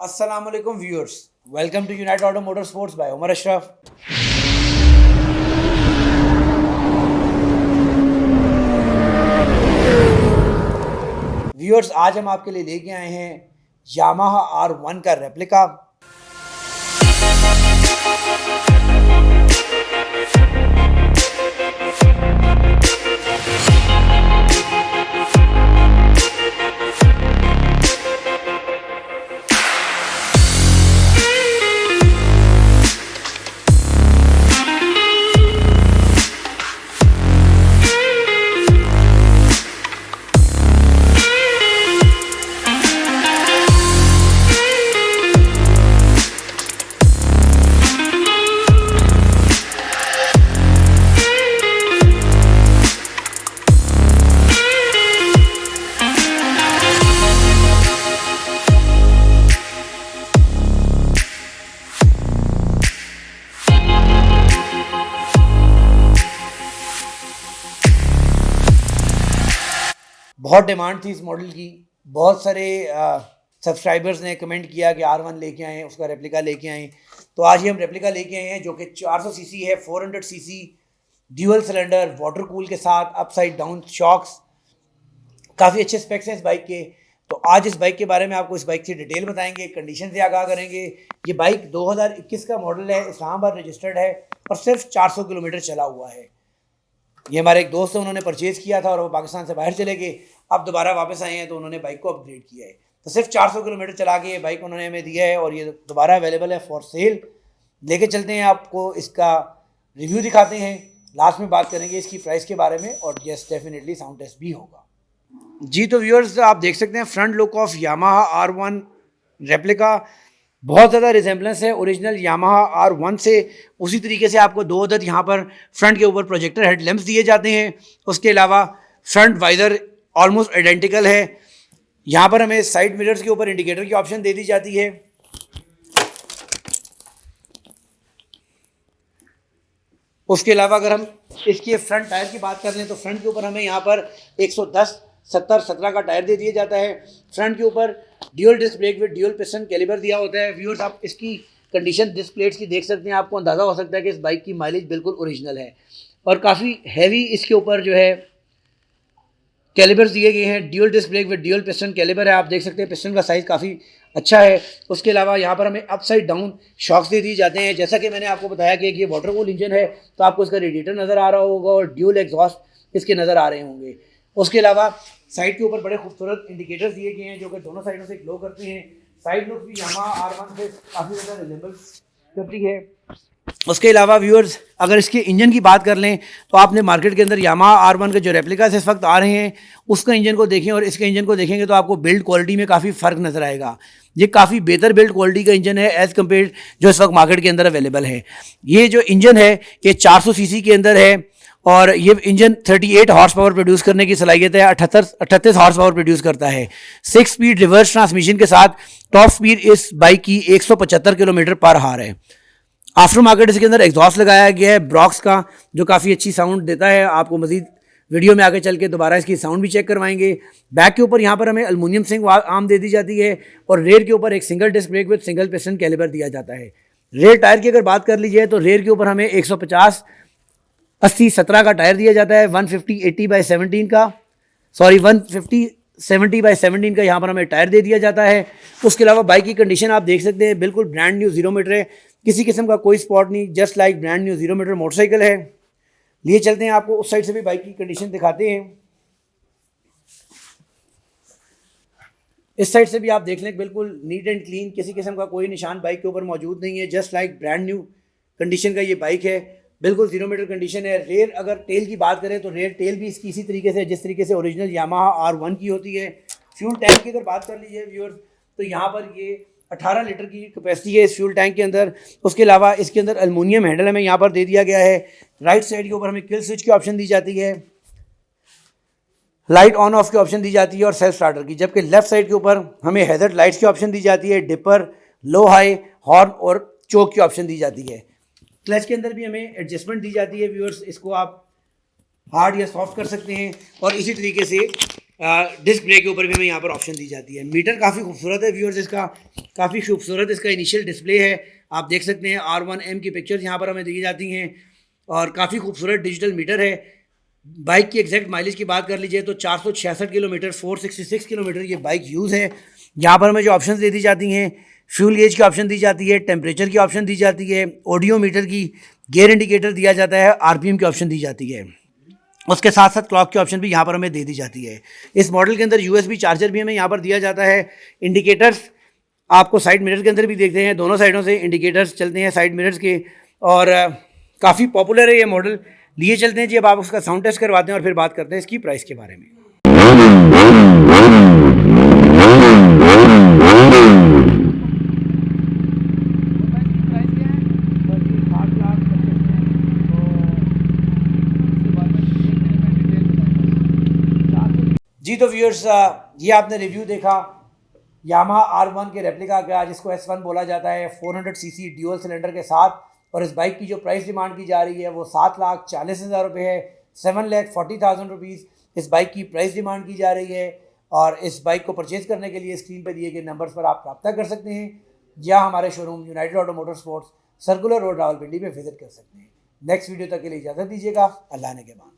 Assalamualaikum viewers. Welcome to United Auto Motorsports by Omar Ashraf. Viewers, आज हम आपके लिए लेके आए हैं यामाहा R1 का रेप्लिका। बहुत डिमांड थी इस मॉडल की। बहुत सारे सब्सक्राइबर्स ने कमेंट किया कि R1 लेके आए, उसका रेप्लिका लेके आए। तो आज ही हम रेप्लिका लेके आए हैं जो कि 400 सीसी है, 400 CC dual cylinder water cool के साथ, अपसाइड डाउन शॉक्स, काफ़ी अच्छे स्पेक्स हैं इस बाइक के। तो आज इस बाइक के बारे में आपको इस बाइक की डिटेल बताएंगे, कंडीशन से आगाह करेंगे। ये बाइक 2021 का मॉडल है, इस्लामाबाद रजिस्टर्ड है और सिर्फ 400 किलोमीटर चला हुआ है। ये हमारे एक दोस्त है, उन्होंने परचेज़ किया था और वो पाकिस्तान से बाहर चले गए, अब दोबारा वापस आए हैं तो उन्होंने बाइक को अपग्रेड किया है। तो सिर्फ 400 किलोमीटर चला के ये बाइक उन्होंने हमें दिया है और ये दोबारा अवेलेबल है फॉर सेल। लेके चलते हैं, आपको इसका रिव्यू दिखाते हैं, लास्ट में बात करेंगे इसकी प्राइस के बारे में और यस डेफिनेटली साउंड टेस्ट भी होगा। जी तो व्यूअर्स, आप देख सकते हैं front look of Yamaha R1 replica. बहुत ज़्यादा रिजेंबलेंस है ओरिजिनल यामाहा R1 से। उसी तरीके से आपको दो अदद यहाँ पर फ्रंट के ऊपर प्रोजेक्टर हेड लैंप्स दिए जाते हैं। उसके अलावा फ्रंट वाइजर ऑलमोस्ट आइडेंटिकल है। यहाँ पर हमें साइड मिरर्स के ऊपर इंडिकेटर की ऑप्शन दे दी जाती है। उसके अलावा अगर हम इसके फ्रंट टायर की बात कर लें तो फ्रंट के ऊपर हमें यहाँ पर 110 70 17 का टायर दे दिया जाता है। फ्रंट के ऊपर dual disc brake with dual piston caliper दिया होता है। व्यूअर्स, आप इसकी कंडीशन डिस्क प्लेट्स की देख सकते हैं, आपको अंदाज़ा हो सकता है कि इस बाइक की माइलेज बिल्कुल ओरिजिनल है और काफ़ी हैवी इसके ऊपर जो है कैलिबर्स दिए गए हैं। Dual disc brake with dual piston caliper है, आप देख सकते हैं पिस्टन का साइज़ काफ़ी अच्छा है। उसके अलावा यहाँ पर हमें अपसाइड डाउन शॉक्स दे दिए जाते हैं। जैसा कि मैंने आपको बताया कि ये वाटर कूल इंजन है तो आपको इसका रेडिएटर नज़र आ रहा होगा और ड्यूल एग्जॉस्ट इसके नज़र आ रहे होंगे। उसके अलावा साइड के ऊपर बड़े खूबसूरत इंडिकेटर्स दिए गए हैं जो कि दोनों साइडों से ग्लो करते हैं। साइड लुक भी यामाहा R1 से काफ़ी ज़्यादा रिजेंबल करती है। उसके अलावा व्यूअर्स, अगर इसके इंजन की बात कर लें तो आपने मार्केट के अंदर यामाहा R1 के जो रेप्लिकास इस वक्त आ रहे हैं उसका इंजन को देखें और इसके इंजन को देखेंगे तो आपको बिल्ड क्वालिटी में काफ़ी फ़र्क नज़र आएगा। ये काफ़ी बेहतर बिल्ड क्वालिटी का इंजन है एज़ कम्पेयर जो इस वक्त मार्केट के अंदर अवेलेबल है। ये जो इंजन है ये 400 सीसी के अंदर है और ये इंजन 38 हॉर्स पावर प्रोड्यूस करने की सलाहियत है, 38 हॉर्स पावर प्रोड्यूस करता है। 6 स्पीड रिवर्स ट्रांसमिशन के साथ टॉप स्पीड इस बाइक की 175 किलोमीटर पर हार है। आफ्टर मार्केट इसके अंदर एग्जॉस्ट लगाया गया है ब्रॉक्स का, जो काफ़ी अच्छी साउंड देता है। आपको मजीद वीडियो में आगे चल के दोबारा इसकी साउंड भी चेक करवाएंगे। बैक के ऊपर यहाँ पर हमें एल्युमिनियम सिंक आर्म दे दी जाती है और रेयर के ऊपर एक single disc brake with single piston caliper दिया जाता है। रेयर टायर की अगर बात कर लीजिए तो रेयर के ऊपर हमें 150 80 17 का टायर दिया जाता है। 150 80 बाई 17 का 150 70 बाई 17 का यहाँ पर हमें टायर दे दिया जाता है। उसके अलावा बाइक की कंडीशन आप देख सकते हैं, बिल्कुल ब्रांड न्यू 0 मीटर है, किसी किस्म का कोई स्पॉट नहीं, just like brand new 0 metre motorcycle है। लिए चलते हैं, आपको उस साइड से भी बाइक की कंडीशन दिखाते हैं। इस साइड से भी आप देख लें, बिल्कुल नीट एंड क्लीन, किसी किस्म का कोई निशान बाइक के ऊपर मौजूद नहीं है, just like brand new condition का ये बाइक है। बिल्कुल 0 मीटर कंडीशन है। रेयर अगर टेल की बात करें तो रेयर टेल भी इसकी इसी तरीके से जिस तरीके से ओरिजिनल यामाहा R1 की होती है। फ्यूल टैंक की अगर बात कर लीजिए व्यूअर्स तो यहाँ पर ये 18 लीटर की कैपेसिटी है इस फ्यूल टैंक के अंदर। उसके अलावा इसके अंदर एल्युमिनियम हैंडल हमें यहाँ पर दे दिया गया है। राइट साइड के ऊपर हमें किल स्विच की ऑप्शन दी जाती है, लाइट ऑन ऑफ की ऑप्शन दी जाती है और सेल्फ स्टार्टर की, जबकि लेफ्ट साइड के ऊपर हमें हैजर्ड लाइट्स की ऑप्शन दी जाती है, डिपर, लो हाई, हॉर्न और चोक की ऑप्शन दी जाती है। क्लच के अंदर भी हमें एडजस्टमेंट दी जाती है व्यूअर्स, इसको आप हार्ड या सॉफ्ट कर सकते हैं और इसी तरीके से डिस्क ब्रेक के ऊपर भी हमें यहाँ पर ऑप्शन दी जाती है। मीटर काफ़ी खूबसूरत है व्यूअर्स, इसका काफ़ी खूबसूरत इसका इनिशियल डिस्प्ले है। आप देख सकते हैं R1M की पिक्चर्स यहाँ पर हमें दी जाती हैं और काफ़ी खूबसूरत डिजिटल मीटर है। बाइक की एग्जैक्ट माइलेज की बात कर लीजिए तो 466 किलोमीटर 466 किलोमीटर ये बाइक यूज़ है। यहाँ पर हमें जो ऑप्शन दे दी जाती हैं, फ्यूल गेज की ऑप्शन दी जाती है, टेम्परेचर की ऑप्शन दी जाती है, ऑडियो मीटर की, गियर इंडिकेटर दिया जाता है, RPM की ऑप्शन दी जाती है। उसके साथ साथ क्लॉक की ऑप्शन भी यहाँ पर हमें दे दी जाती है। इस मॉडल के अंदर USB चार्जर भी हमें यहाँ पर दिया जाता है। इंडिकेटर्स आपको साइड मिरर के अंदर भी देखते हैं, दोनों साइडों से इंडिकेटर्स चलते हैं साइड मिरर्स के, और काफ़ी पॉपुलर है ये मॉडल। लिए चलते हैं जी, अब आप उसका साउंड टेस्ट करवाते हैं और फिर बात करते हैं इसकी प्राइस के बारे में। जी तो व्यूअर्स, ये आपने रिव्यू देखा यामाहा R1 के रेप्लिका का, जिसको S1 बोला जाता है, 400 सीसी ड्यूअल सिलेंडर के साथ। और इस बाइक की जो प्राइस डिमांड की जा रही है वो 7,40,000 रुपये है। 7,40,000 रुपीज़ इस बाइक की प्राइस डिमांड की जा रही है। और इस बाइक को परचेज़ करने के लिए स्क्रीन पर दिए गए नंबर्स पर आप रब्ता कर सकते हैं, या हमारे showroom United auto motor sports circular road Rawalpindi में विजिट कर सकते हैं। नेक्स्ट वीडियो तक के लिए इजाज़त दीजिएगा। अल्लाह ने के बाद।